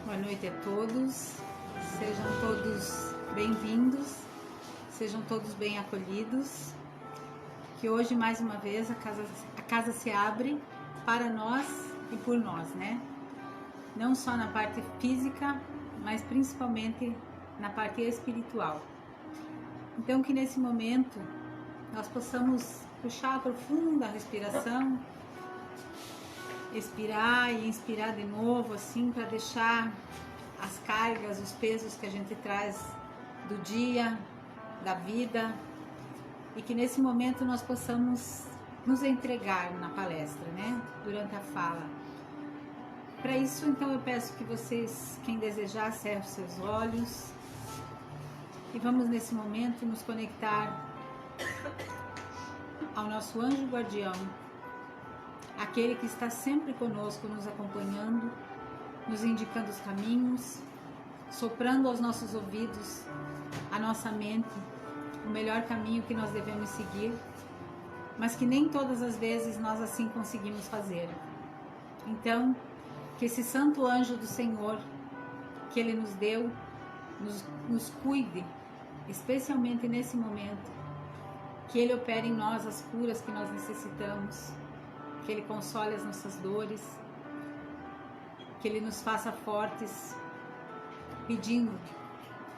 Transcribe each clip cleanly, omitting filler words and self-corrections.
Boa noite a todos, sejam todos bem-vindos, sejam todos bem acolhidos, que hoje mais uma vez a casa se abre para nós e por nós, né? Não só na parte física, mas principalmente na parte espiritual. Então que nesse momento nós possamos puxar profunda a respiração, expirar e inspirar de novo, assim, para deixar as cargas, os pesos que a gente traz do dia, da vida, e que nesse momento nós possamos nos entregar na palestra, né, durante a fala. Para isso, então, eu peço que vocês, quem desejar, cerrem os seus olhos e vamos nesse momento nos conectar ao nosso anjo guardião, aquele que está sempre conosco, nos acompanhando, nos indicando os caminhos, soprando aos nossos ouvidos, à nossa mente, o melhor caminho que nós devemos seguir, mas que nem todas as vezes nós assim conseguimos fazer. Então, que esse santo anjo do Senhor, que Ele nos deu, nos cuide, especialmente nesse momento, que Ele opere em nós as curas que nós necessitamos, que Ele console as nossas dores, que Ele nos faça fortes, pedindo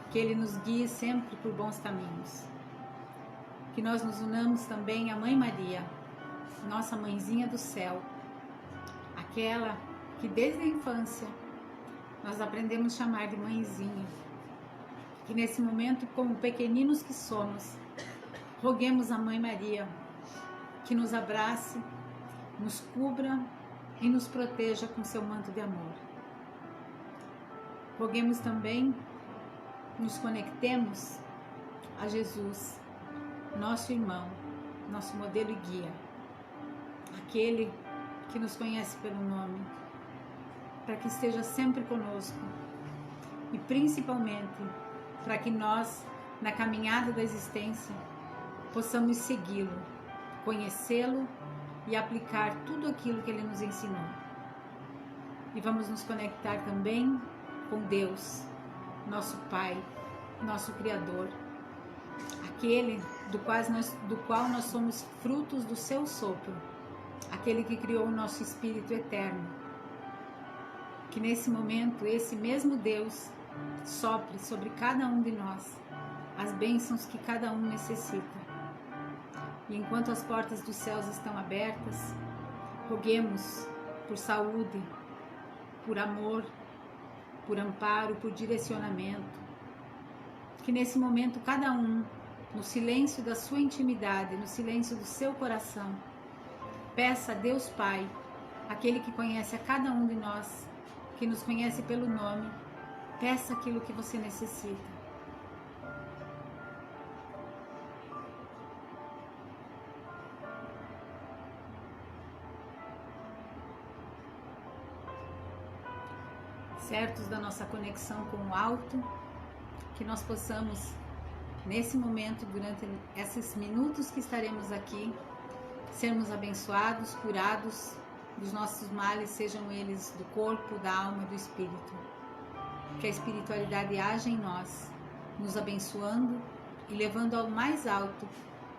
que Ele nos guie sempre por bons caminhos. Que nós nos unamos também à Mãe Maria, nossa mãezinha do céu, aquela que desde a infância nós aprendemos a chamar de mãezinha. Que nesse momento, como pequeninos que somos, roguemos a Mãe Maria que nos abrace, nos cubra e nos proteja com seu manto de amor. Roguemos também, nos conectemos a Jesus, nosso irmão, nosso modelo e guia, aquele que nos conhece pelo nome, para que esteja sempre conosco e principalmente para que nós, na caminhada da existência, possamos segui-lo, conhecê-lo e aplicar tudo aquilo que Ele nos ensinou. E vamos nos conectar também com Deus, nosso Pai, nosso Criador, aquele do qual nós somos frutos do seu sopro, aquele que criou o nosso espírito eterno. Que nesse momento esse mesmo Deus sopre sobre cada um de nós as bênçãos que cada um necessita. E enquanto as portas dos céus estão abertas, roguemos por saúde, por amor, por amparo, por direcionamento. Que nesse momento cada um, no silêncio da sua intimidade, no silêncio do seu coração, peça a Deus Pai, aquele que conhece a cada um de nós, que nos conhece pelo nome, peça aquilo que você necessita. Certos da nossa conexão com o alto, que nós possamos, nesse momento, durante esses minutos que estaremos aqui, sermos abençoados, curados dos nossos males, sejam eles do corpo, da alma, do espírito. Que a espiritualidade haja em nós, nos abençoando e levando ao mais alto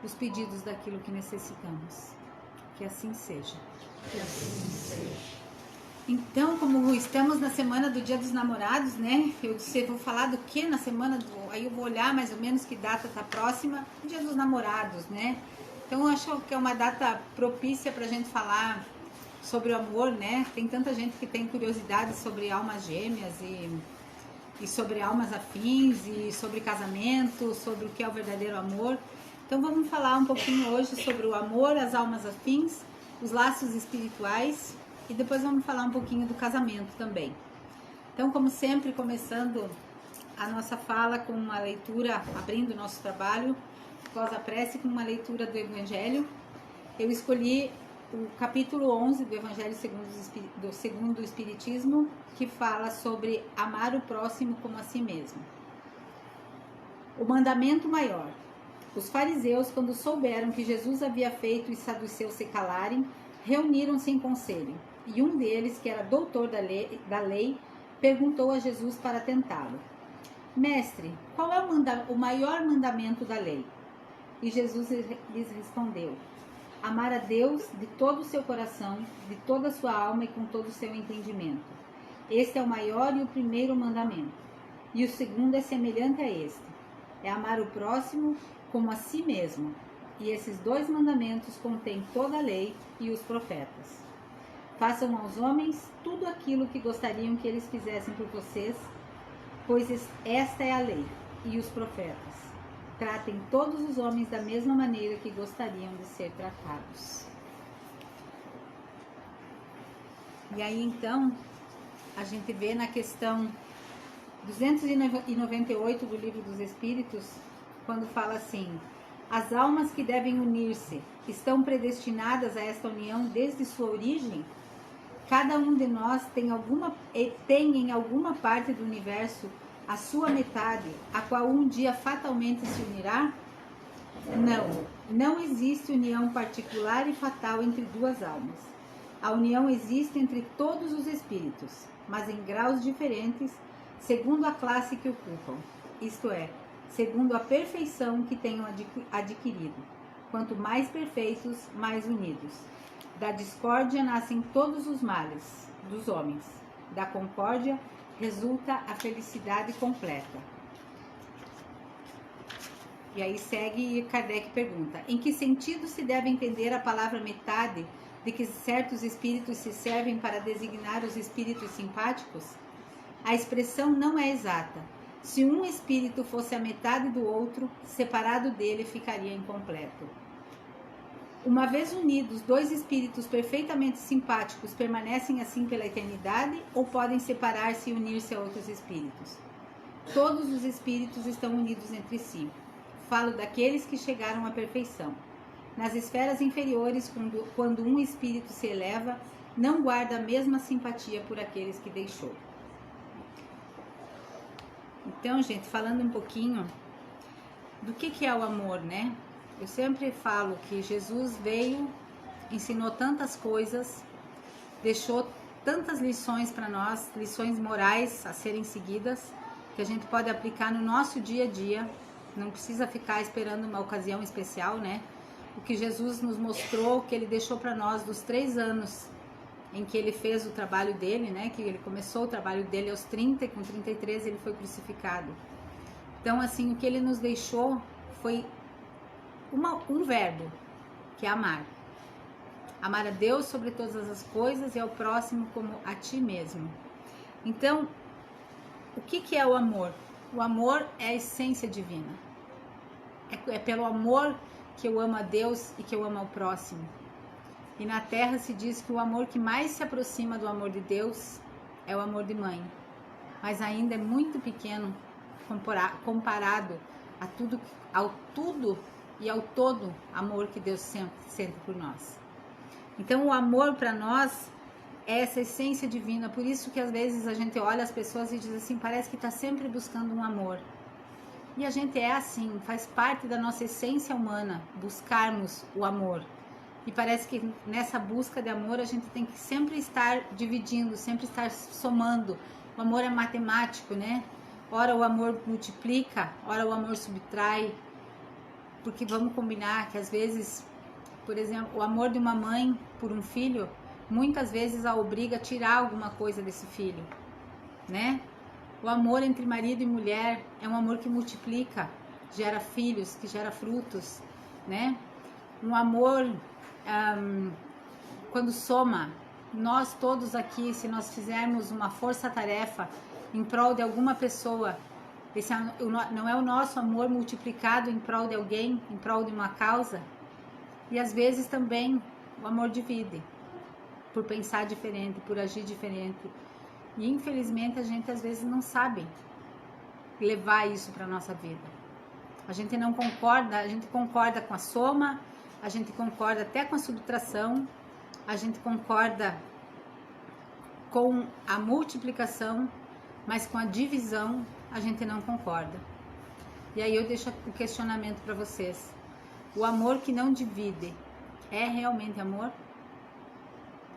os pedidos daquilo que necessitamos. Que assim seja. Que assim seja. Então, como estamos na semana do Dia dos Namorados, né? Eu vou falar do que na semana aí eu vou olhar mais ou menos que data tá próxima, Dia dos Namorados, né? Então, eu acho que é uma data propícia pra gente falar sobre o amor, né? Tem tanta gente que tem curiosidade sobre almas gêmeas e sobre almas afins e sobre casamento, sobre o que é o verdadeiro amor. Então, vamos falar um pouquinho hoje sobre o amor, as almas afins, os laços espirituais. E depois vamos falar um pouquinho do casamento também. Então, como sempre, começando a nossa fala com uma leitura, abrindo o nosso trabalho, após a prece, com uma leitura do Evangelho. Eu escolhi o capítulo 11 do Evangelho segundo o Espiritismo, que fala sobre amar o próximo como a si mesmo. O mandamento maior. Os fariseus, quando souberam que Jesus havia feito os saduceus se calarem, reuniram-se em conselho. E um deles, que era doutor da lei, perguntou a Jesus para tentá-lo: Mestre, qual é o maior mandamento da lei? E Jesus lhes respondeu: amar a Deus de todo o seu coração, de toda a sua alma e com todo o seu entendimento. Este é o maior e o primeiro mandamento. E o segundo é semelhante a este: é amar o próximo como a si mesmo. E esses 2 mandamentos contêm toda a lei e os profetas. Façam aos homens tudo aquilo que gostariam que eles fizessem por vocês, pois esta é a lei e os profetas. Tratem todos os homens da mesma maneira que gostariam de ser tratados. E aí então, a gente vê na questão 298 do Livro dos Espíritos, quando fala assim: as almas que devem unir-se estão predestinadas a esta união desde sua origem? Cada um de nós tem em alguma parte do universo a sua metade, a qual um dia fatalmente se unirá? Não existe união particular e fatal entre 2 almas. A união existe entre todos os espíritos, mas em graus diferentes, segundo a classe que ocupam, isto é, segundo a perfeição que tenham adquirido. Quanto mais perfeitos, mais unidos. Da discórdia nascem todos os males dos homens. Da concórdia resulta a felicidade completa. E aí segue, Kardec pergunta: em que sentido se deve entender a palavra metade, de que certos espíritos se servem para designar os espíritos simpáticos? A expressão não é exata. Se um espírito fosse a metade do outro, separado dele ficaria incompleto. Uma vez unidos, 2 espíritos perfeitamente simpáticos permanecem assim pela eternidade ou podem separar-se e unir-se a outros espíritos? Todos os espíritos estão unidos entre si. Falo daqueles que chegaram à perfeição. Nas esferas inferiores, quando um espírito se eleva, não guarda a mesma simpatia por aqueles que deixou. Então, gente, falando um pouquinho do que é o amor, né? Eu sempre falo que Jesus veio, ensinou tantas coisas, deixou tantas lições para nós, lições morais a serem seguidas, que a gente pode aplicar no nosso dia a dia, não precisa ficar esperando uma ocasião especial, né? O que Jesus nos mostrou, o que ele deixou para nós dos 3 anos em que ele fez o trabalho dele, né? Que ele começou o trabalho dele aos 30 e com 33 ele foi crucificado. Então, assim, o que ele nos deixou foi um verbo, que é amar. Amar a Deus sobre todas as coisas e ao próximo como a ti mesmo. Então, o que é o amor? O amor é a essência divina. É pelo amor que eu amo a Deus e que eu amo ao próximo. E na Terra se diz que o amor que mais se aproxima do amor de Deus é o amor de mãe. Mas ainda é muito pequeno comparado ao tudo e ao todo amor que Deus sente por nós. Então o amor para nós é essa essência divina. Por isso que às vezes a gente olha as pessoas e diz assim, parece que está sempre buscando um amor. E a gente é assim, faz parte da nossa essência humana buscarmos o amor. E parece que nessa busca de amor a gente tem que sempre estar dividindo, sempre estar somando. O amor é matemático, né? Ora o amor multiplica, ora o amor subtrai. Porque vamos combinar que às vezes, por exemplo, o amor de uma mãe por um filho, muitas vezes a obriga a tirar alguma coisa desse filho, né? O amor entre marido e mulher é um amor que multiplica, gera filhos, que gera frutos, né? Um amor, quando soma, nós todos aqui, se nós fizermos uma força-tarefa em prol de alguma pessoa, esse não é o nosso amor multiplicado em prol de alguém, em prol de uma causa? E às vezes também o amor divide, por pensar diferente, por agir diferente. E infelizmente a gente às vezes não sabe levar isso para a nossa vida. A gente não concorda, a gente concorda com a soma, a gente concorda até com a subtração, a gente concorda com a multiplicação, mas com a divisão a gente não concorda. E aí eu deixo o questionamento para vocês. O amor que não divide é realmente amor?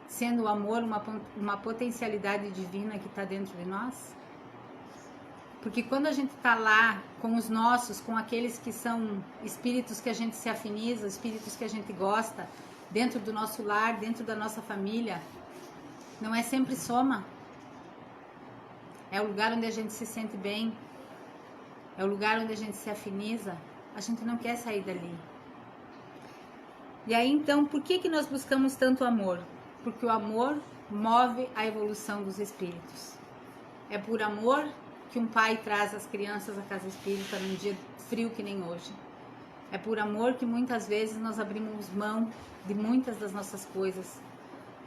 sendo o amor uma potencialidade divina que está dentro de nós? Porque quando a gente está lá com os nossos, com aqueles que são espíritos que a gente se afiniza, espíritos que a gente gosta, dentro do nosso lar, dentro da nossa família, não é sempre soma. É o lugar onde a gente se sente bem, é o lugar onde a gente se afiniza. A gente não quer sair dali. E aí então, por que nós buscamos tanto amor? Porque o amor move a evolução dos espíritos. É por amor que um pai traz as crianças à casa espírita num dia frio que nem hoje. É por amor que muitas vezes nós abrimos mão de muitas das nossas coisas.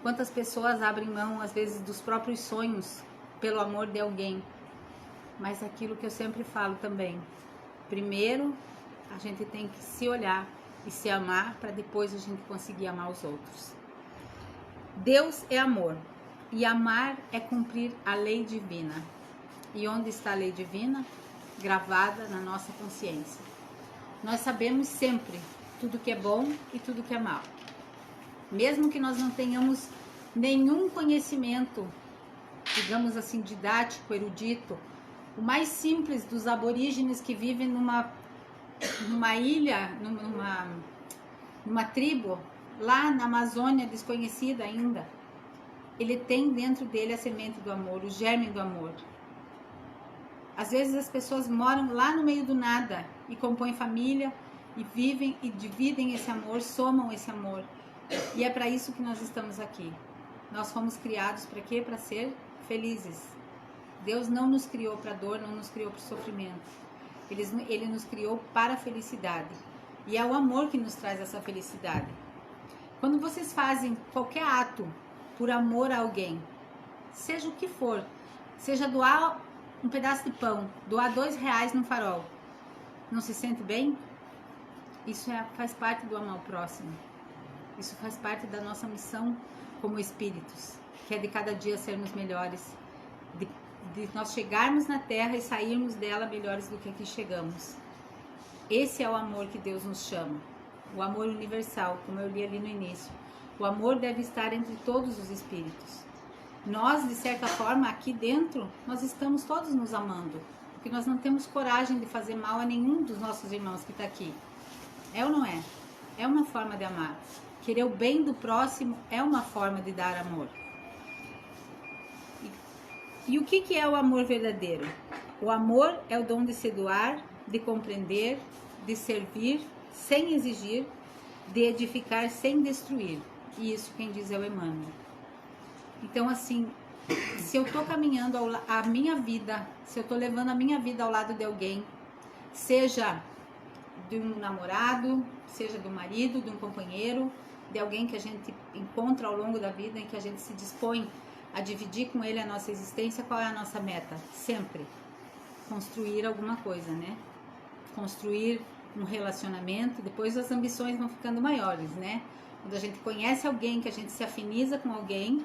Quantas pessoas abrem mão, às vezes, dos próprios sonhos pelo amor de alguém? Mas aquilo que eu sempre falo também, primeiro a gente tem que se olhar e se amar para depois a gente conseguir amar os outros. Deus é amor e amar é cumprir a lei divina. E onde está a lei divina? Gravada na nossa consciência. Nós sabemos sempre tudo que é bom e tudo que é mal. Mesmo que nós não tenhamos nenhum conhecimento, digamos assim, didático, erudito, o mais simples dos aborígenes que vivem numa ilha, numa tribo, lá na Amazônia, desconhecida ainda, ele tem dentro dele a semente do amor, o germe do amor. Às vezes as pessoas moram lá no meio do nada e compõem família e vivem e dividem esse amor, somam esse amor. E é para isso que nós estamos aqui. Nós fomos criados para quê? Para ser felizes. Deus não nos criou para dor, não nos criou para sofrimento. Ele nos criou para a felicidade. E é o amor que nos traz essa felicidade. Quando vocês fazem qualquer ato por amor a alguém, seja o que for, seja doar um pedaço de pão, doar R$2 num farol, não se sente bem? Isso faz parte do amar o próximo. Isso faz parte da nossa missão como espíritos, que é de cada dia sermos melhores, de nós chegarmos na Terra e sairmos dela melhores do que aqui chegamos. Esse é o amor que Deus nos chama, o amor universal, como eu li ali no início. O amor deve estar entre todos os espíritos. Nós, de certa forma, aqui dentro, nós estamos todos nos amando, porque nós não temos coragem de fazer mal a nenhum dos nossos irmãos que está aqui. É ou não é? É uma forma de amar. Querer o bem do próximo é uma forma de dar amor. E o que é o amor verdadeiro? O amor é o dom de se doar, de compreender, de servir sem exigir, de edificar sem destruir. E isso quem diz é o Emmanuel. Então, assim, se eu estou caminhando a minha vida, se eu estou levando a minha vida ao lado de alguém, seja de um namorado, seja de um marido, de um companheiro, de alguém que a gente encontra ao longo da vida, em que a gente se dispõe a dividir com ele a nossa existência, qual é a nossa meta? Sempre construir alguma coisa, né? Construir um relacionamento, depois as ambições vão ficando maiores, né? Quando a gente conhece alguém, que a gente se afiniza com alguém,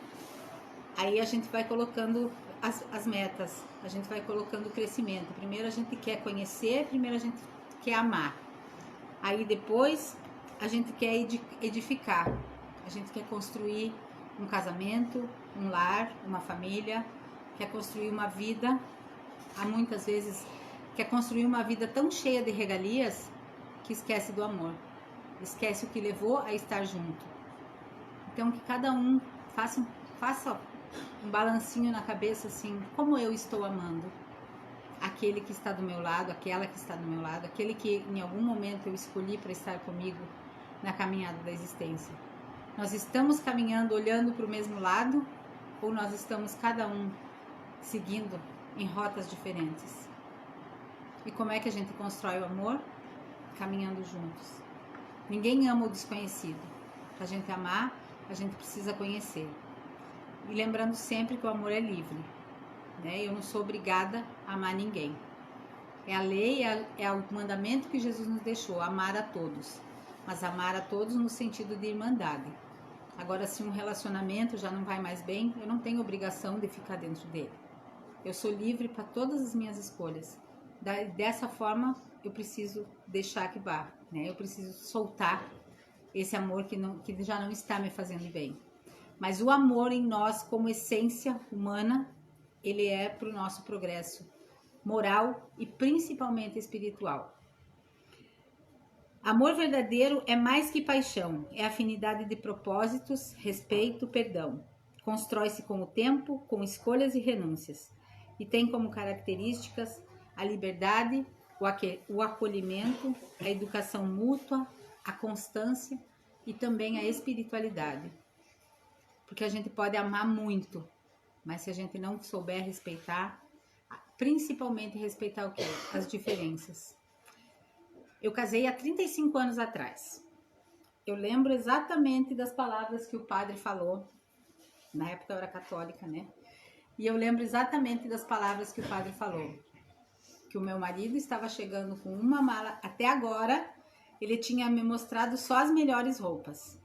aí a gente vai colocando as metas, a gente vai colocando o crescimento. Primeiro a gente quer conhecer, primeiro a gente quer amar. Aí depois a gente quer edificar, a gente quer construir um casamento, um lar, uma família, quer construir uma vida, há muitas vezes quer construir uma vida tão cheia de regalias que esquece do amor, esquece o que levou a estar junto. Então que cada um faça um balancinho na cabeça assim, como eu estou amando aquele que está do meu lado, aquela que está do meu lado, aquele que em algum momento eu escolhi para estar comigo na caminhada da existência. Nós estamos caminhando, olhando para o mesmo lado, ou nós estamos cada um seguindo em rotas diferentes? E como é que a gente constrói o amor? Caminhando juntos. Ninguém ama o desconhecido. Para a gente amar, a gente precisa conhecer. E lembrando sempre que o amor é livre, né? Eu não sou obrigada a amar ninguém. É a lei, é o mandamento que Jesus nos deixou, amar a todos. Mas amar a todos no sentido de irmandade. Agora, se um relacionamento já não vai mais bem, eu não tenho obrigação de ficar dentro dele. Eu sou livre para todas as minhas escolhas. Dessa forma, eu preciso deixar que vá, né? Eu preciso soltar esse amor que já não está me fazendo bem. Mas o amor em nós, como essência humana, ele é para o nosso progresso moral e principalmente espiritual. Amor verdadeiro é mais que paixão, é afinidade de propósitos, respeito, perdão. Constrói-se com o tempo, com escolhas e renúncias, e tem como características a liberdade, o acolhimento, a educação mútua, a constância e também a espiritualidade. Porque a gente pode amar muito, mas se a gente não souber respeitar, principalmente respeitar o quê? As diferenças. Eu casei há 35 anos atrás. Eu lembro exatamente das palavras que o padre falou. Na época eu era católica, né? E eu lembro exatamente das palavras que o padre falou. Que o meu marido estava chegando com uma mala. Até agora, ele tinha me mostrado só as melhores roupas.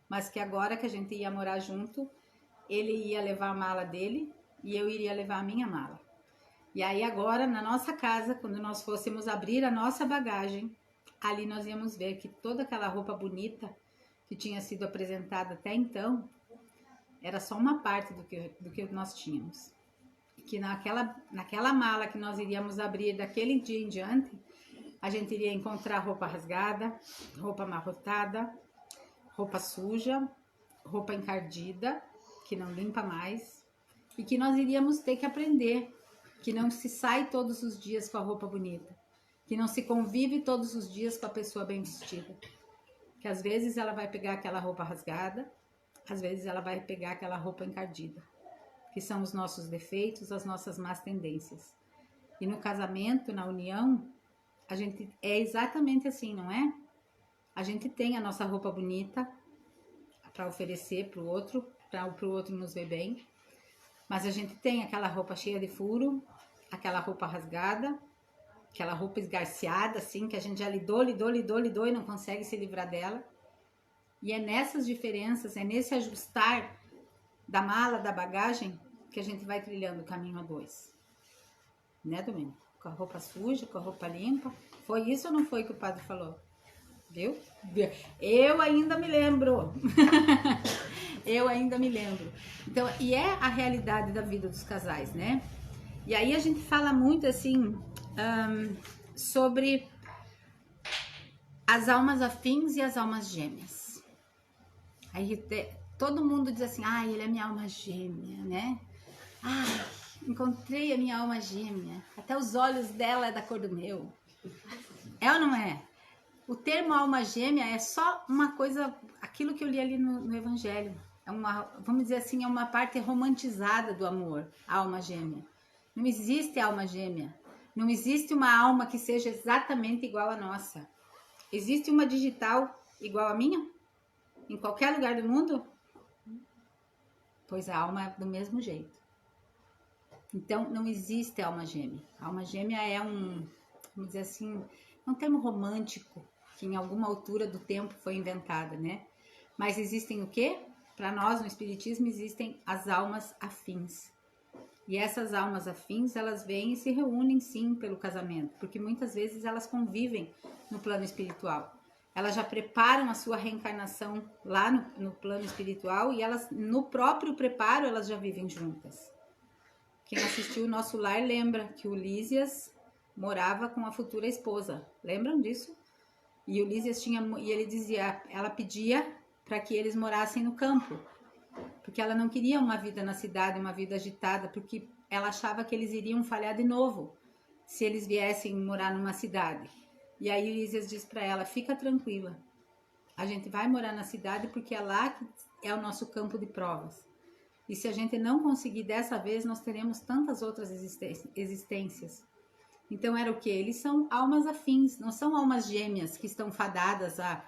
Mas que agora que a gente ia morar junto, ele ia levar a mala dele e eu iria levar a minha mala. E aí agora, na nossa casa, quando nós fôssemos abrir a nossa bagagem, ali nós íamos ver que toda aquela roupa bonita que tinha sido apresentada até então, era só uma parte do que nós tínhamos. E que naquela mala que nós iríamos abrir daquele dia em diante, a gente iria encontrar roupa rasgada, roupa amarrotada, roupa suja, roupa encardida, que não limpa mais, e que nós iríamos ter que aprender que não se sai todos os dias com a roupa bonita, que não se convive todos os dias com a pessoa bem vestida, que às vezes ela vai pegar aquela roupa rasgada, às vezes ela vai pegar aquela roupa encardida, que são os nossos defeitos, as nossas más tendências. E no casamento, na união, a gente é exatamente assim, não é? A gente tem a nossa roupa bonita para oferecer para o outro nos ver bem, mas a gente tem aquela roupa cheia de furo, aquela roupa rasgada, aquela roupa esgarciada, assim, que a gente já lidou e não consegue se livrar dela. E é nessas diferenças, é nesse ajustar da mala, da bagagem, que a gente vai trilhando o caminho a dois. Né, Domênico? Com a roupa suja, com a roupa limpa. Foi isso ou não foi que o padre falou? Viu? Eu ainda me lembro. Eu ainda me lembro. Então, e é a realidade da vida dos casais, né? E aí a gente fala muito assim sobre as almas afins e as almas gêmeas. Aí todo mundo diz assim, ele é minha alma gêmea, né? Encontrei a minha alma gêmea. Até os olhos dela é da cor do meu. É ou não é? O termo alma gêmea é só uma coisa, aquilo que eu li ali no Evangelho. Vamos dizer assim, é uma parte romantizada do amor, a alma gêmea. Não existe alma gêmea. Não existe uma alma que seja exatamente igual à nossa. Existe uma digital igual à minha? Em qualquer lugar do mundo? Pois a alma é do mesmo jeito. Então, não existe alma gêmea. A alma gêmea é vamos dizer assim, um termo romântico que em alguma altura do tempo foi inventada, né? Mas existem o quê? Para nós, no Espiritismo, existem as almas afins. E essas almas afins, elas vêm e se reúnem, sim, pelo casamento, porque muitas vezes elas convivem no plano espiritual. Elas já preparam a sua reencarnação lá no plano espiritual e elas, no próprio preparo, elas já vivem juntas. Quem assistiu o Nosso Lar lembra que o Lísias morava com a futura esposa. Lembram disso? E o Lísias ele dizia, ela pedia para que eles morassem no campo, porque ela não queria uma vida na cidade, uma vida agitada, porque ela achava que eles iriam falhar de novo se eles viessem morar numa cidade. E aí o Lísias diz para ela, fica tranquila, a gente vai morar na cidade porque é lá que é o nosso campo de provas. E se a gente não conseguir dessa vez, nós teremos tantas outras existências. Então era o quê? Eles são almas afins, não são almas gêmeas que estão fadadas a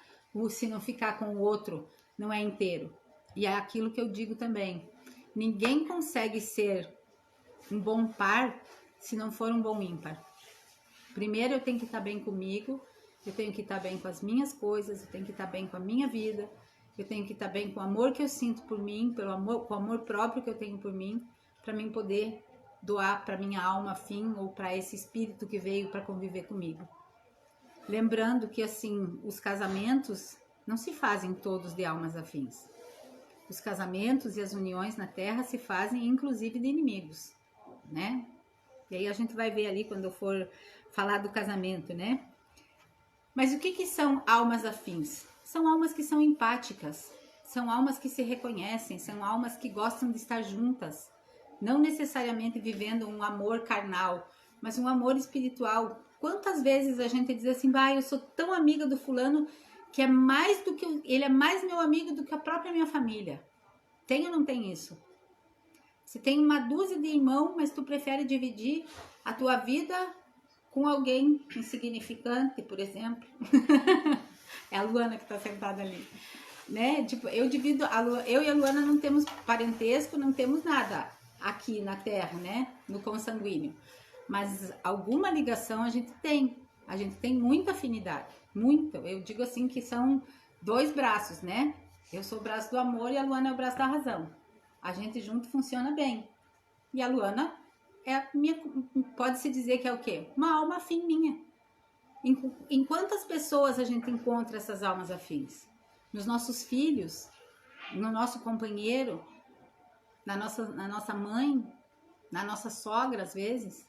se não ficar com o outro, não é inteiro. E é aquilo que eu digo também. Ninguém consegue ser um bom par se não for um bom ímpar. Primeiro eu tenho que estar bem comigo, eu tenho que estar bem com as minhas coisas, eu tenho que estar bem com a minha vida, eu tenho que estar bem com o amor que eu sinto por mim, com o amor próprio que eu tenho por mim, para mim poder doar para minha alma afim ou para esse espírito que veio para conviver comigo. Lembrando que assim, os casamentos não se fazem todos de almas afins. os casamentos e as uniões na Terra se fazem inclusive de inimigos, né? E aí a gente vai ver ali quando eu for falar do casamento, né? Mas o que são almas afins? São almas que são empáticas, são almas que se reconhecem, são almas que gostam de estar juntas, não necessariamente vivendo um amor carnal, mas um amor espiritual. Quantas vezes a gente diz assim, eu sou tão amiga do fulano que é mais do que ele é mais meu amigo do que a própria minha família. Tem ou não tem isso? Você tem uma dúzia de irmãos, mas tu prefere dividir a tua vida com alguém insignificante, por exemplo. É a Luana que está sentada ali, né? Tipo, eu e a Luana não temos parentesco, não temos nada aqui na Terra, né? No consanguíneo. Mas alguma ligação a gente tem. A gente tem muita afinidade, muito. Eu digo assim que são dois braços, né? Eu sou o braço do amor e a Luana é o braço da razão. A gente junto funciona bem. E a Luana é a minha, pode-se dizer que é o quê? Uma alma afim minha. Em quantas pessoas a gente encontra essas almas afins? Nos nossos filhos, no nosso companheiro, na nossa mãe, na nossa sogra às vezes,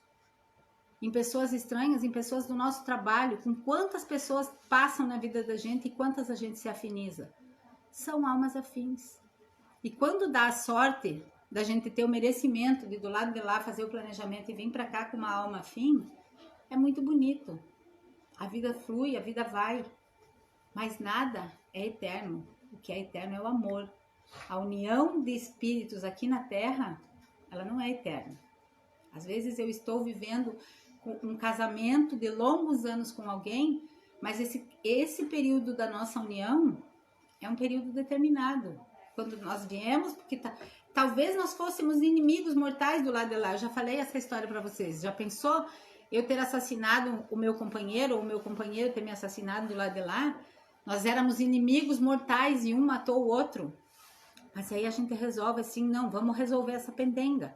em pessoas estranhas, em pessoas do nosso trabalho. Com quantas pessoas passam na vida da gente e quantas a gente se afiniza? São almas afins. E quando dá a sorte da gente ter o merecimento de do lado de lá fazer o planejamento e vir para cá com uma alma afim, é muito bonito. A vida flui, a vida vai, mas nada é eterno. O que é eterno é o amor. A união de espíritos aqui na Terra, ela não é eterna. Às vezes eu estou vivendo um casamento de longos anos com alguém, mas esse período da nossa união é um período determinado. Quando nós viemos, porque talvez nós fôssemos inimigos mortais do lado de lá. Eu já falei essa história para vocês. Já pensou eu ter assassinado o meu companheiro, ou o meu companheiro ter me assassinado do lado de lá? Nós éramos inimigos mortais e um matou o outro. Mas aí a gente resolve assim, não, vamos resolver essa pendenga.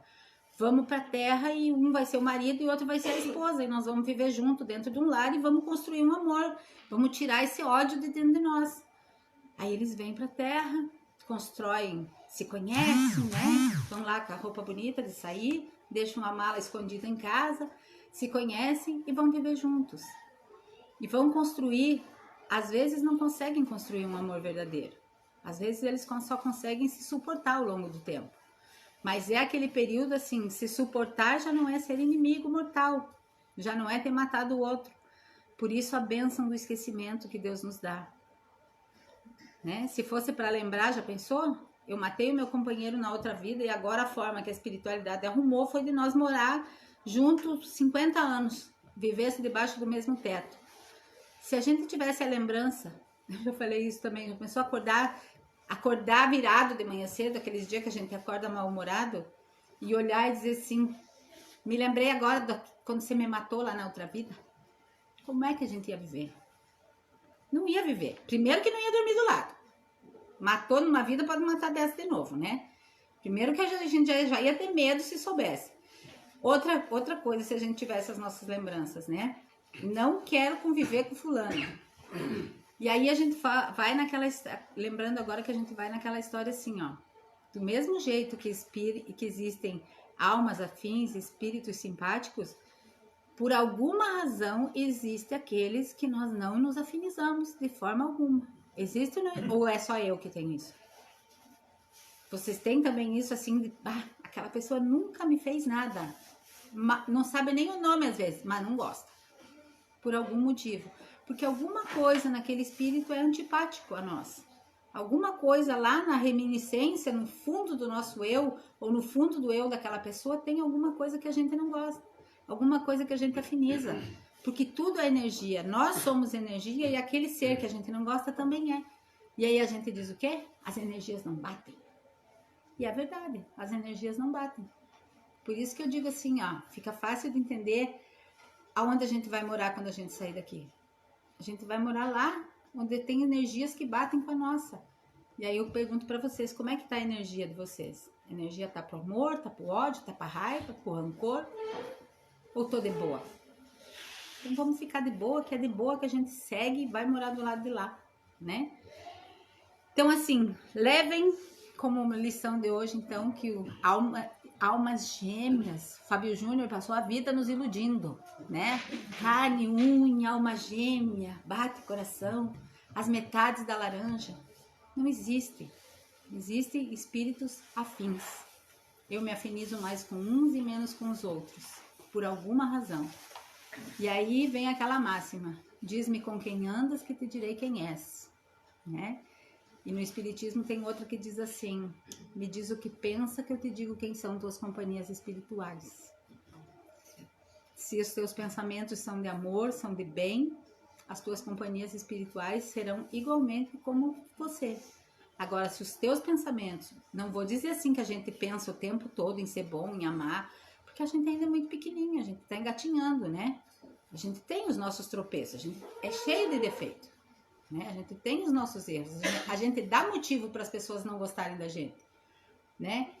Vamos para a Terra e um vai ser o marido e o outro vai ser a esposa. E nós vamos viver junto dentro de um lar e vamos construir um amor. Vamos tirar esse ódio de dentro de nós. Aí eles vêm para a Terra, constroem, se conhecem, né? Vão lá com a roupa bonita de sair, deixam uma mala escondida em casa, se conhecem e vão viver juntos. E vão construir, às vezes não conseguem construir um amor verdadeiro. Às vezes eles só conseguem se suportar ao longo do tempo. Mas é aquele período assim, se suportar já não é ser inimigo mortal, já não é ter matado o outro. Por isso a bênção do esquecimento que Deus nos dá. Né? Se fosse para lembrar, já pensou? Eu matei o meu companheiro na outra vida e agora a forma que a espiritualidade arrumou foi de nós morar juntos 50 anos, vivesse debaixo do mesmo teto. Se a gente tivesse a lembrança, eu já falei isso também, já pensou acordar virado de manhã cedo, aqueles dias que a gente acorda mal-humorado, e olhar e dizer assim, me lembrei agora quando você me matou lá na outra vida. Como é que a gente ia viver? Não ia viver. Primeiro que não ia dormir do lado. Matou numa vida, pode matar dessa de novo, né? Primeiro que a gente já ia ter medo se soubesse. Outra coisa, se a gente tivesse as nossas lembranças, né? Não quero conviver com fulano. E aí a gente vai naquela... Lembrando agora que a gente vai naquela história assim, ó. Do mesmo jeito que existem almas afins, espíritos simpáticos, por alguma razão existem aqueles que nós não nos afinizamos de forma alguma. Existe ou é só eu que tenho isso? Vocês têm também isso assim, de, aquela pessoa nunca me fez nada. Não sabe nem o nome às vezes, mas não gosta. Por algum motivo. Porque alguma coisa naquele espírito é antipático a nós. Alguma coisa lá na reminiscência, no fundo do nosso eu, ou no fundo do eu daquela pessoa, tem alguma coisa que a gente não gosta. Alguma coisa que a gente afiniza. Porque tudo é energia. Nós somos energia e aquele ser que a gente não gosta também é. E aí a gente diz o quê? As energias não batem. E é verdade, as energias não batem. Por isso que eu digo assim, ó, fica fácil de entender aonde a gente vai morar quando a gente sair daqui. A gente vai morar lá onde tem energias que batem com a nossa. E aí eu pergunto para vocês, como é que tá a energia de vocês? A energia tá pro amor, tá pro ódio, tá pra raiva, pro rancor? Ou tô de boa? Então vamos ficar de boa, que é de boa que a gente segue e vai morar do lado de lá, né? Então assim, levem como lição de hoje, então, que almas gêmeas, Fábio Júnior passou a vida nos iludindo, né? Carne, unha, alma gêmea, bate coração, as metades da laranja. Não existe. Existem espíritos afins. Eu me afinizo mais com uns e menos com os outros, por alguma razão. E aí vem aquela máxima: diz-me com quem andas que te direi quem és, né? E no Espiritismo tem outra que diz assim: me diz o que pensa que eu te digo quem são tuas companhias espirituais. Se os teus pensamentos são de amor, são de bem, as tuas companhias espirituais serão igualmente como você. Agora, se os teus pensamentos, não vou dizer assim que a gente pensa o tempo todo em ser bom, em amar, porque a gente ainda é muito pequenininho, a gente está engatinhando, né? A gente tem os nossos tropeços, a gente é cheio de defeito, né? A gente tem os nossos erros, a gente dá motivo para as pessoas não gostarem da gente, né?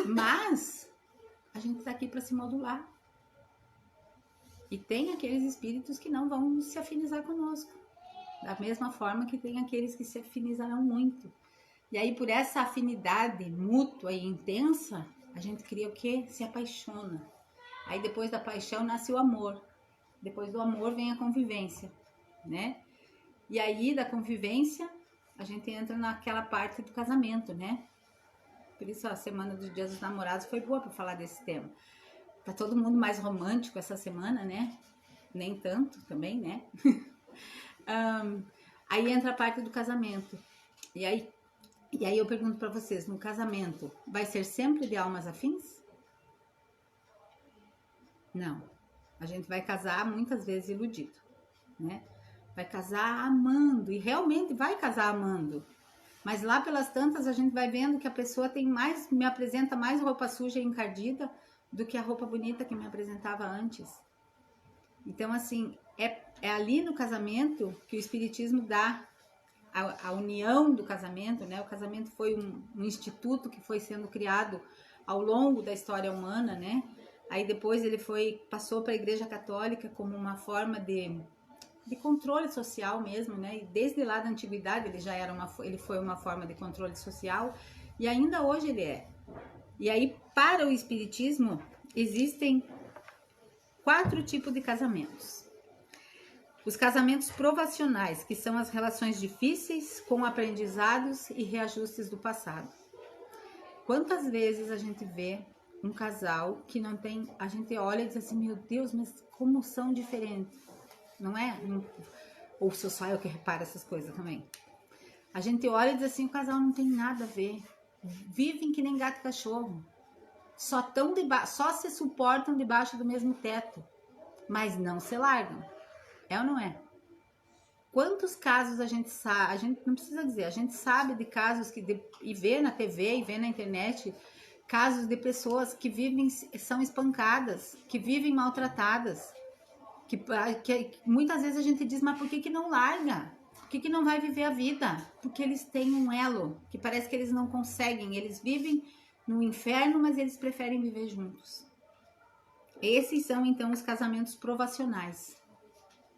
Mas a gente está aqui para se modular. E tem aqueles espíritos que não vão se afinizar conosco, da mesma forma que tem aqueles que se afinizarão muito. E aí, por essa afinidade mútua e intensa, a gente cria o quê? Se apaixona. Aí, depois da paixão, nasce o amor. Depois do amor vem a convivência, né? E aí, da convivência, a gente entra naquela parte do casamento, né? Por isso, a semana dos Dias dos Namorados foi boa para falar desse tema. Tá todo mundo mais romântico essa semana, né? Nem tanto também, né? Aí entra a parte do casamento. E aí eu pergunto para vocês, no casamento, vai ser sempre de almas afins? Não. A gente vai casar muitas vezes iludido, né? Vai casar amando, e realmente vai casar amando. Mas lá pelas tantas a gente vai vendo que a pessoa me apresenta mais roupa suja e encardida do que a roupa bonita que me apresentava antes. Então, assim, é ali no casamento que o Espiritismo dá a união do casamento, né? O casamento foi um instituto que foi sendo criado ao longo da história humana, né? Aí depois ele passou para a Igreja Católica como uma forma de controle social mesmo, né? E desde lá da antiguidade ele foi uma forma de controle social e ainda hoje ele é. E aí, para o Espiritismo, existem 4 tipos de casamentos. Os casamentos provacionais, que são as relações difíceis com aprendizados e reajustes do passado. Quantas vezes a gente vê um casal que não tem... A gente olha e diz assim, meu Deus, mas como são diferentes, não é? Ou só eu que reparo essas coisas também. A gente olha e diz assim, o casal não tem nada a ver. Vivem que nem gato e cachorro. Só se suportam debaixo do mesmo teto, mas não se largam. É ou não é? Quantos casos a gente sabe, a gente não precisa dizer, a gente sabe de casos e vê na TV e vê na internet, casos de pessoas que são espancadas, que vivem maltratadas, que muitas vezes a gente diz, mas por que não larga? Por que não vai viver a vida? Porque eles têm um elo, que parece que eles não conseguem, eles vivem no inferno, mas eles preferem viver juntos. Esses são então os casamentos provacionais.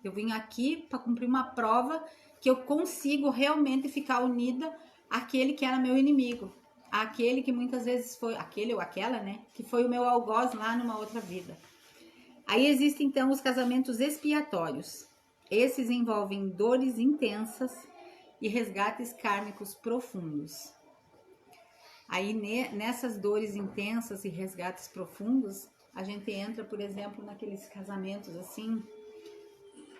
Eu vim aqui para cumprir uma prova que eu consigo realmente ficar unida àquele que era meu inimigo, àquele que muitas vezes foi, aquele ou aquela, né, que foi o meu algoz lá numa outra vida. Aí existem então os casamentos expiatórios. Esses envolvem dores intensas e resgates kármicos profundos. Aí nessas dores intensas e resgates profundos, a gente entra, por exemplo, naqueles casamentos assim,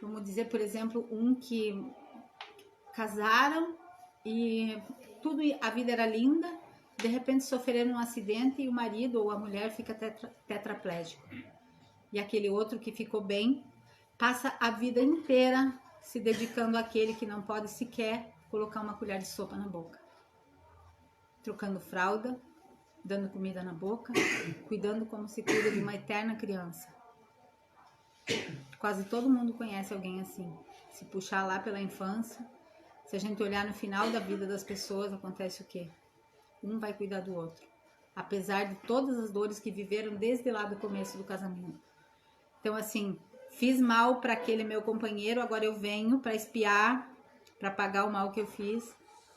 vamos dizer, por exemplo, que casaram e a vida era linda, de repente sofreram um acidente e o marido ou a mulher fica tetraplégico. E aquele outro que ficou bem, passa a vida inteira se dedicando àquele que não pode sequer colocar uma colher de sopa na boca. Trocando fralda, dando comida na boca, cuidando como se cuida de uma eterna criança. Quase todo mundo conhece alguém assim. Se puxar lá pela infância, se a gente olhar no final da vida das pessoas, acontece o quê? Um vai cuidar do outro, apesar de todas as dores que viveram desde lá do começo do casamento. Então, assim, fiz mal para aquele meu companheiro, agora eu venho para espiar, para pagar o mal que eu fiz.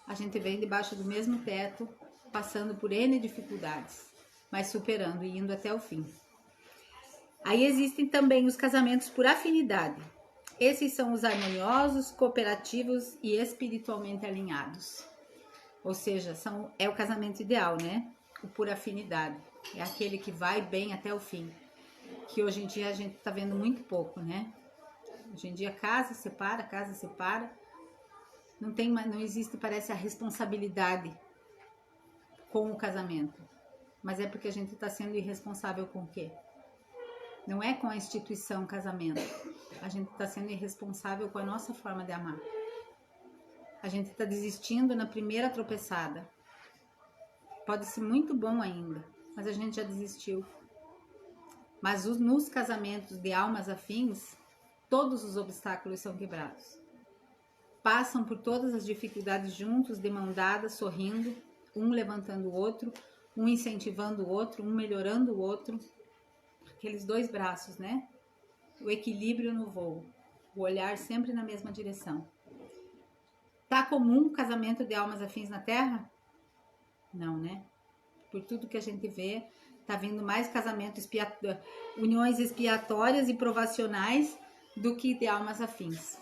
A gente vem debaixo do mesmo teto passando por N dificuldades, mas superando e indo até o fim. Aí existem também os casamentos por afinidade. Esses são os harmoniosos, cooperativos e espiritualmente alinhados. Ou seja, é o casamento ideal, né? O por afinidade. É aquele que vai bem até o fim. Que hoje em dia a gente tá vendo muito pouco, né? Hoje em dia casa separa. Não existe, parece, a responsabilidade com o casamento. Mas é porque a gente tá sendo irresponsável com o quê? Não é com a instituição casamento. A gente tá sendo irresponsável com a nossa forma de amar. A gente tá desistindo na primeira tropeçada. Pode ser muito bom ainda, mas a gente já desistiu. Mas nos casamentos de almas afins, todos os obstáculos são quebrados. Passam por todas as dificuldades juntos, de mão dada, sorrindo, um levantando o outro, um incentivando o outro, um melhorando o outro. Aqueles dois braços, né? O equilíbrio no voo, o olhar sempre na mesma direção. Tá comum o casamento de almas afins na Terra? Não, né? Por tudo que a gente vê, tá vindo mais casamentos, uniões expiatórias e provacionais do que de almas afins.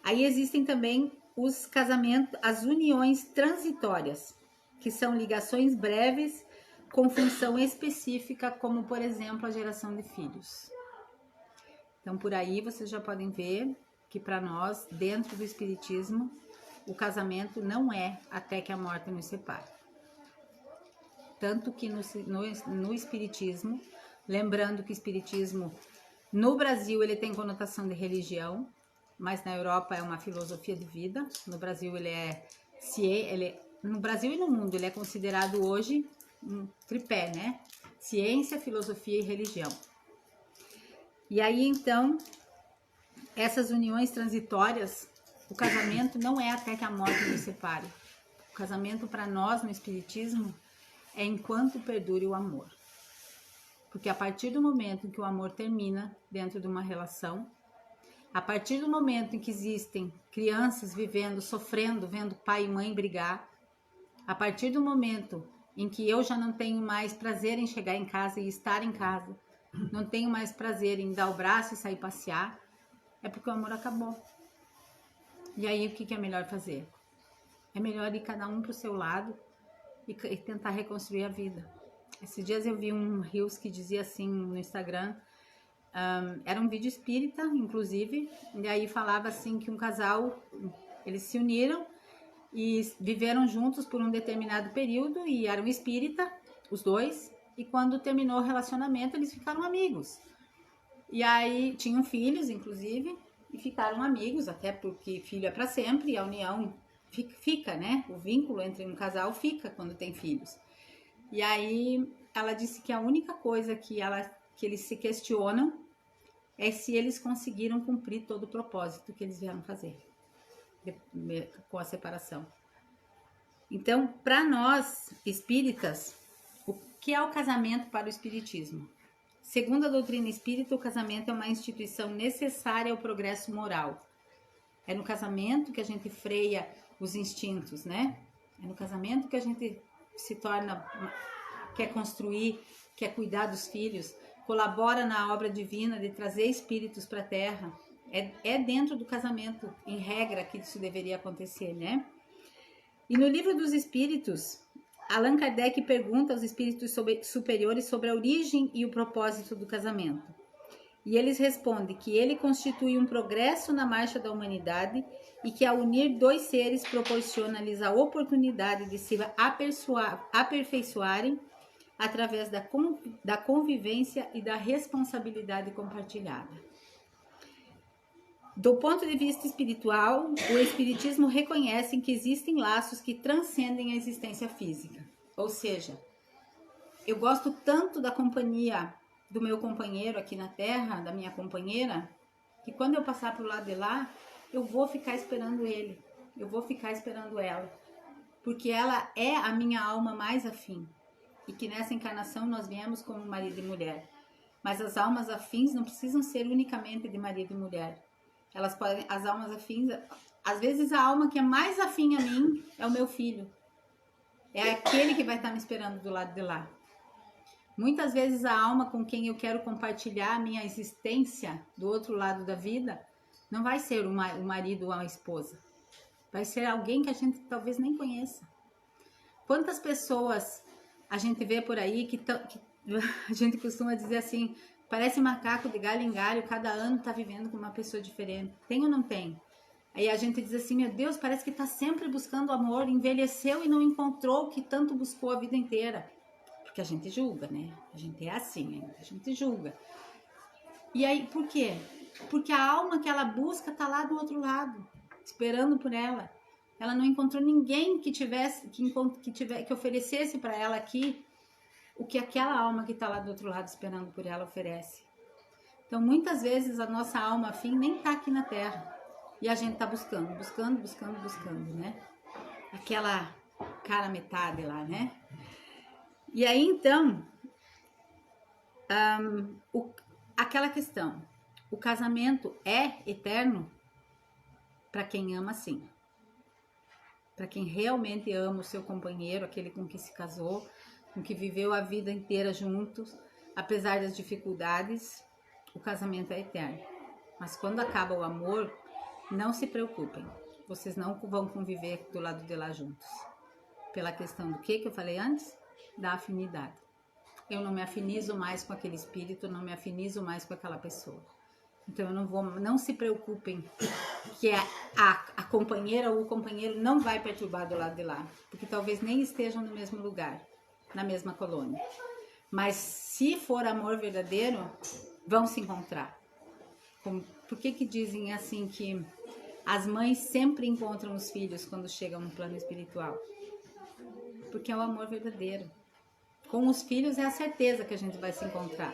Aí existem também os casamentos, as uniões transitórias, que são ligações breves com função específica, como por exemplo a geração de filhos. Então por aí vocês já podem ver que para nós, dentro do Espiritismo, o casamento não é até que a morte nos separe. Tanto que no Espiritismo, lembrando que o Espiritismo no Brasil ele tem conotação de religião, mas na Europa é uma filosofia de vida. No Brasil no Brasil e no mundo ele é considerado hoje um tripé, né? Ciência, filosofia e religião. E aí então, essas uniões transitórias, o casamento não é até que a morte nos separe. O casamento para nós no Espiritismo é enquanto perdure o amor. Porque a partir do momento em que o amor termina dentro de uma relação, a partir do momento em que existem crianças vivendo, sofrendo, vendo pai e mãe brigar, a partir do momento em que eu já não tenho mais prazer em chegar em casa e estar em casa, não tenho mais prazer em dar o braço e sair passear, é porque o amor acabou. E aí o que é melhor fazer? É melhor ir cada um para o seu lado e tentar reconstruir a vida. Esses dias eu vi um Reels que dizia assim no Instagram, era um vídeo espírita, inclusive, e aí falava assim que um casal, eles se uniram e viveram juntos por um determinado período e eram espírita, os dois, e quando terminou o relacionamento eles ficaram amigos. E aí tinham filhos, inclusive, e ficaram amigos, até porque filho é para sempre e a união fica, né? O vínculo entre um casal fica quando tem filhos. E aí ela disse que a única coisa que eles se questionam é se eles conseguiram cumprir todo o propósito que eles vieram fazer com a separação. Então, para nós espíritas, o que é o casamento para o espiritismo? Segundo a doutrina espírita, o casamento é uma instituição necessária ao progresso moral. É no casamento que a gente freia os instintos, né? É no casamento que a gente se torna, quer construir, quer cuidar dos filhos, colabora na obra divina de trazer espíritos para a Terra. É dentro do casamento, em regra, que isso deveria acontecer, né? E no livro dos Espíritos, Allan Kardec pergunta aos espíritos superiores sobre a origem e o propósito do casamento. E eles respondem que ele constitui um progresso na marcha da humanidade e que ao unir dois seres proporciona-lhes a oportunidade de se aperfeiçoarem através da convivência e da responsabilidade compartilhada. Do ponto de vista espiritual, o Espiritismo reconhece que existem laços que transcendem a existência física. Ou seja, eu gosto tanto da companhia do meu companheiro aqui na Terra, da minha companheira, que quando eu passar para o lado de lá, eu vou ficar esperando ele, eu vou ficar esperando ela, porque ela é a minha alma mais afim, e que nessa encarnação nós viemos como marido e mulher. Mas as almas afins não precisam ser unicamente de marido e mulher. Elas podem, as almas afins, às vezes a alma que é mais afim a mim é o meu filho. é aquele que vai estar me esperando do lado de lá. Muitas vezes a alma com quem eu quero compartilhar a minha existência do outro lado da vida não vai ser o marido ou a esposa. Vai ser alguém que a gente talvez nem conheça. Quantas pessoas a gente vê por aí que a gente costuma dizer assim, parece macaco de galho em galho, cada ano tá vivendo com uma pessoa diferente. Tem ou não tem? Aí a gente diz assim, meu Deus, parece que tá sempre buscando amor, envelheceu e não encontrou o que tanto buscou a vida inteira. Porque a gente julga, né? A gente é assim ainda, a gente julga. E aí, por quê? Porque a alma que ela busca tá lá do outro lado, esperando por ela. Ela não encontrou ninguém que oferecesse para ela aqui o que aquela alma que tá lá do outro lado esperando por ela oferece. Então, muitas vezes a nossa alma afim nem tá aqui na Terra. E a gente tá buscando, né? Aquela cara metade lá, né? E aí, então, aquela questão, o casamento é eterno? Para quem ama, sim. Para quem realmente ama o seu companheiro, aquele com que se casou, com que viveu a vida inteira juntos, apesar das dificuldades, o casamento é eterno. Mas quando acaba o amor, não se preocupem, vocês não vão conviver do lado de lá juntos. Pela questão do que eu falei antes? Da afinidade. Eu não me afinizo mais com aquele espírito, não me afinizo mais com aquela pessoa. Então eu não se preocupem que a companheira ou o companheiro não vai perturbar do lado de lá, porque talvez nem estejam no mesmo lugar, na mesma colônia. Mas se for amor verdadeiro, vão se encontrar. Por que dizem assim que as mães sempre encontram os filhos quando chegam no plano espiritual? Porque é o amor verdadeiro. Com os filhos é a certeza que a gente vai se encontrar.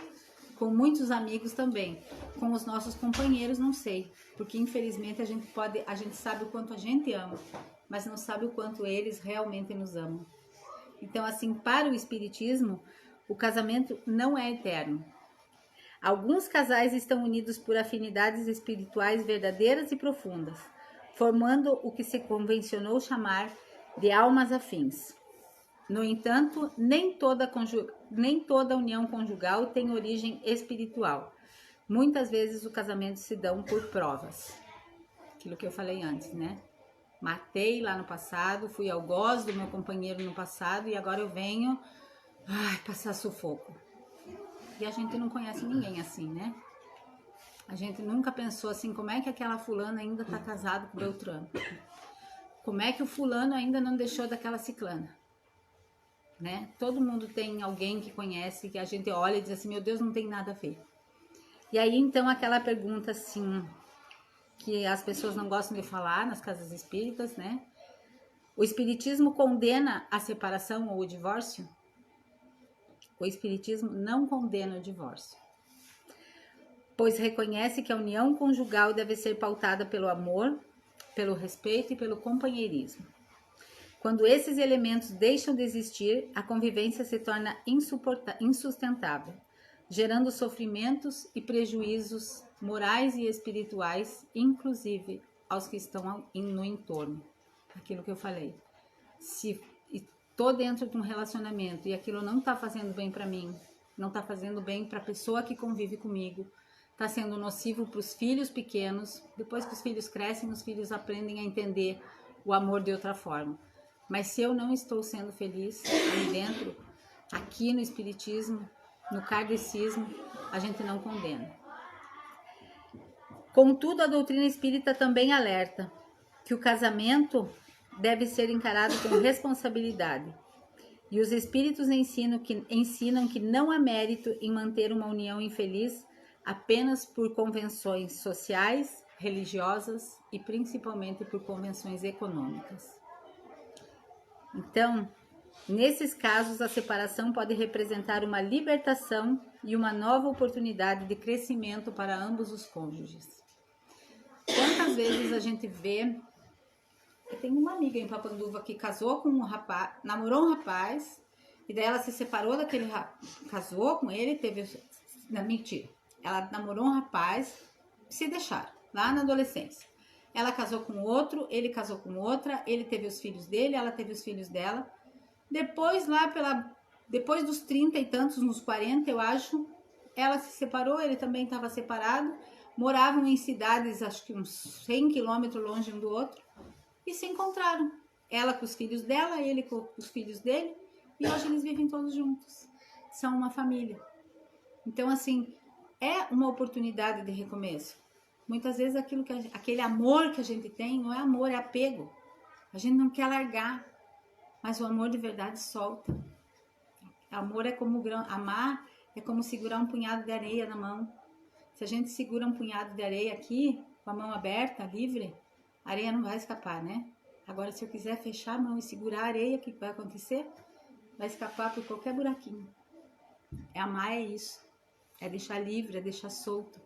Com muitos amigos também. Com os nossos companheiros, não sei. Porque infelizmente a gente sabe o quanto a gente ama, mas não sabe o quanto eles realmente nos amam. Então, assim, para o espiritismo, o casamento não é eterno. Alguns casais estão unidos por afinidades espirituais verdadeiras e profundas, formando o que se convencionou chamar de almas afins. No entanto, nem toda união conjugal tem origem espiritual. Muitas vezes o casamento se dão por provas. Aquilo que eu falei antes, né? Matei lá no passado, fui algoz do meu companheiro no passado e agora eu venho passar sufoco. E a gente não conhece ninguém assim, né? A gente nunca pensou assim, como é que aquela fulana ainda tá casada com o Beltrano? Como é que o fulano ainda não deixou daquela ciclana? Né? Todo mundo tem alguém que conhece, que a gente olha e diz assim, meu Deus, não tem nada a ver. E aí, então, aquela pergunta assim, que as pessoas não gostam de falar nas casas espíritas, né? O espiritismo condena a separação ou o divórcio? O espiritismo não condena o divórcio, pois reconhece que a união conjugal deve ser pautada pelo amor, pelo respeito e pelo companheirismo. Quando esses elementos deixam de existir, a convivência se torna insustentável, gerando sofrimentos e prejuízos morais e espirituais, inclusive aos que estão no entorno. Aquilo que eu falei. Se estou dentro de um relacionamento e aquilo não está fazendo bem para mim, não está fazendo bem para a pessoa que convive comigo, está sendo nocivo para os filhos pequenos, depois que os filhos crescem, os filhos aprendem a entender o amor de outra forma. Mas se eu não estou sendo feliz ali dentro, aqui no espiritismo, no kardecismo, a gente não condena. Contudo, a doutrina espírita também alerta que o casamento deve ser encarado com responsabilidade. E os espíritos ensinam que não há mérito em manter uma união infeliz apenas por convenções sociais, religiosas e principalmente por convenções econômicas. Então, nesses casos, a separação pode representar uma libertação e uma nova oportunidade de crescimento para ambos os cônjuges. Quantas vezes a gente vê... Eu tenho uma amiga em Papanduva que casou com um rapaz, namorou um rapaz, e daí ela se separou daquele rapaz, casou com ele, teve... Não, mentira. Ela namorou um rapaz, se deixaram, lá na adolescência. Ela casou com outro, ele casou com outra, ele teve os filhos dele, ela teve os filhos dela. Depois, depois dos 30 e tantos, nos 40, eu acho, ela se separou, ele também estava separado, moravam em cidades, acho que uns 100 quilômetros longe um do outro, e se encontraram. Ela com os filhos dela, ele com os filhos dele, e hoje eles vivem todos juntos. São uma família. Então, assim, é uma oportunidade de recomeço. Muitas vezes aquele amor que a gente tem não é amor, é apego. A gente não quer largar, mas o amor de verdade solta. Amor é como amar é como segurar um punhado de areia na mão. Se a gente segura um punhado de areia aqui, com a mão aberta, livre, a areia não vai escapar, né? Agora, se eu quiser fechar a mão e segurar a areia, o que vai acontecer? Vai escapar por qualquer buraquinho. Amar é isso. É deixar livre, é deixar solto.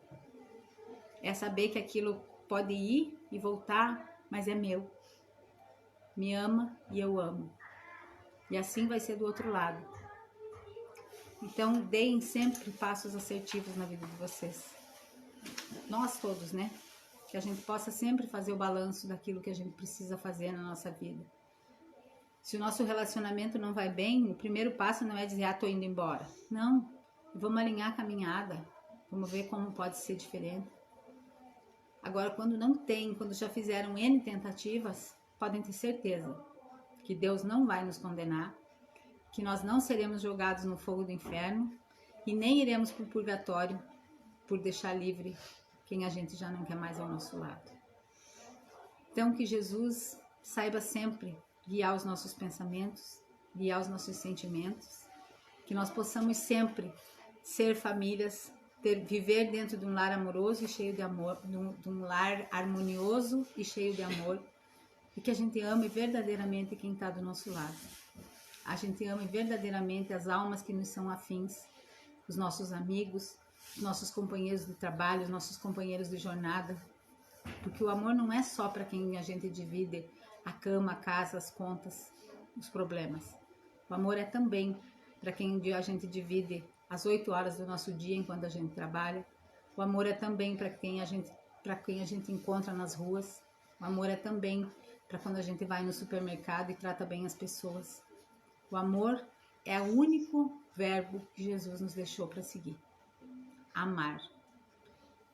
É saber que aquilo pode ir e voltar, mas é meu. Me ama e eu amo. E assim vai ser do outro lado. Então, deem sempre passos assertivos na vida de vocês. Nós todos, né? Que a gente possa sempre fazer o balanço daquilo que a gente precisa fazer na nossa vida. Se o nosso relacionamento não vai bem, o primeiro passo não é dizer, tô indo embora. Não, vamos alinhar a caminhada. Vamos ver como pode ser diferente. Agora, quando não tem, quando já fizeram N tentativas, podem ter certeza que Deus não vai nos condenar, que nós não seremos jogados no fogo do inferno e nem iremos para o purgatório por deixar livre quem a gente já não quer mais ao nosso lado. Então, que Jesus saiba sempre guiar os nossos pensamentos, guiar os nossos sentimentos, que nós possamos sempre ser famílias, viver dentro de um lar amoroso e cheio de amor, de um lar harmonioso e cheio de amor, e que a gente ame verdadeiramente quem está do nosso lado. A gente ame verdadeiramente as almas que nos são afins, os nossos amigos, os nossos companheiros de trabalho, os nossos companheiros de jornada, porque o amor não é só para quem a gente divide a cama, a casa, as contas, os problemas. O amor é também para quem a gente divide as 8 horas do nosso dia enquanto a gente trabalha. O amor é também para quem a gente encontra nas ruas. O amor é também para quando a gente vai no supermercado e trata bem as pessoas. O amor é o único verbo que Jesus nos deixou para seguir. Amar.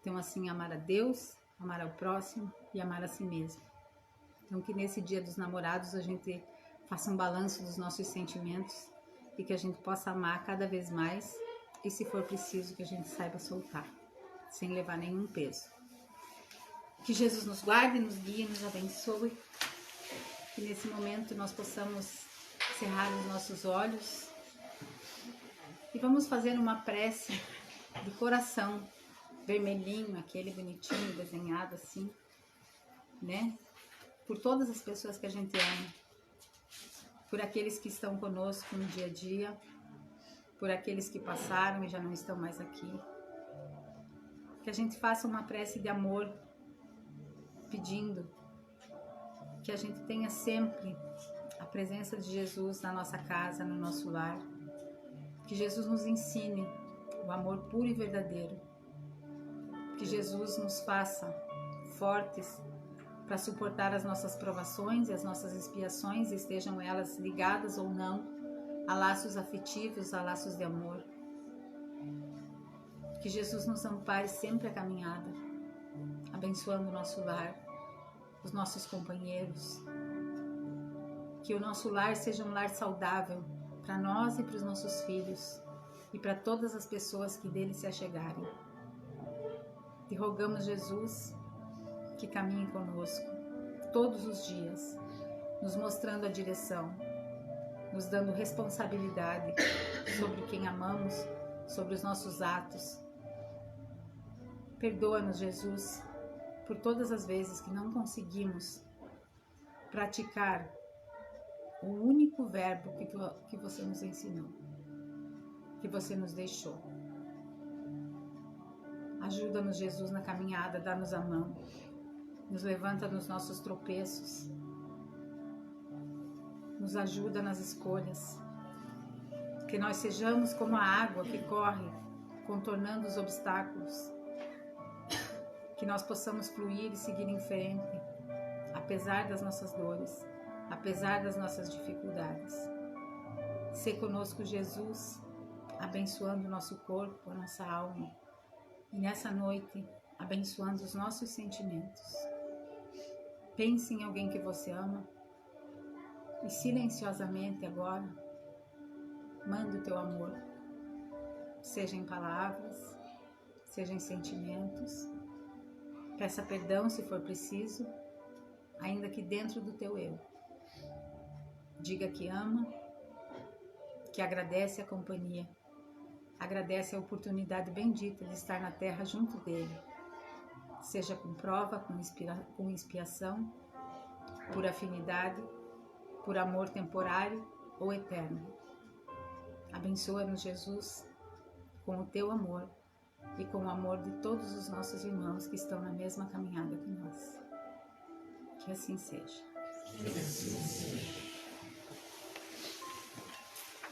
Então, assim, amar a Deus, amar ao próximo e amar a si mesmo. Então, que nesse dia dos namorados a gente faça um balanço dos nossos sentimentos e que a gente possa amar cada vez mais e, se for preciso, que a gente saiba soltar, sem levar nenhum peso. Que Jesus nos guarde, nos guie, nos abençoe. Que nesse momento nós possamos cerrar os nossos olhos e vamos fazer uma prece de coração, vermelhinho, aquele bonitinho, desenhado assim, né? Por todas as pessoas que a gente ama, por aqueles que estão conosco no dia a dia, por aqueles que passaram e já não estão mais aqui. Que a gente faça uma prece de amor, pedindo que a gente tenha sempre a presença de Jesus na nossa casa, no nosso lar. Que Jesus nos ensine o amor puro e verdadeiro. Que Jesus nos faça fortes para suportar as nossas provações e as nossas expiações, estejam elas ligadas ou não a laços afetivos, a laços de amor. Que Jesus nos ampare sempre a caminhada, abençoando o nosso lar, os nossos companheiros. Que o nosso lar seja um lar saudável para nós e para os nossos filhos e para todas as pessoas que dele se achegarem. Te rogamos, Jesus, que caminhe conosco todos os dias, nos mostrando a direção, nos dando responsabilidade sobre quem amamos, sobre os nossos atos. Perdoa-nos, Jesus, por todas as vezes que não conseguimos praticar o único verbo que você nos ensinou, que você nos deixou. Ajuda-nos, Jesus, na caminhada, dá-nos a mão, nos levanta nos nossos tropeços, nos ajuda nas escolhas, que nós sejamos como a água que corre, contornando os obstáculos, que nós possamos fluir e seguir em frente, apesar das nossas dores, apesar das nossas dificuldades. Sê conosco, Jesus, abençoando o nosso corpo, a nossa alma. E nessa noite, abençoando os nossos sentimentos. Pense em alguém que você ama e silenciosamente agora, manda o teu amor. Seja em palavras, seja em sentimentos. Peça perdão se for preciso, ainda que dentro do teu eu. Diga que ama, que agradece a companhia, agradece a oportunidade bendita de estar na terra junto dele, seja com prova, com expiação, por afinidade, por amor temporário ou eterno. Abençoa-nos, Jesus, com o teu amor e com o amor de todos os nossos irmãos que estão na mesma caminhada que nós. Que assim seja. Que assim seja.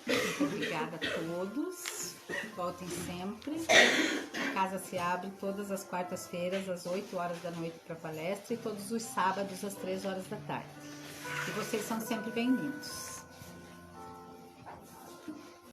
Muito obrigada a todos. Voltem sempre. A casa se abre todas as quartas-feiras, às 8 horas da noite para palestra e todos os sábados, às 3 horas da tarde. E vocês são sempre bem-vindos.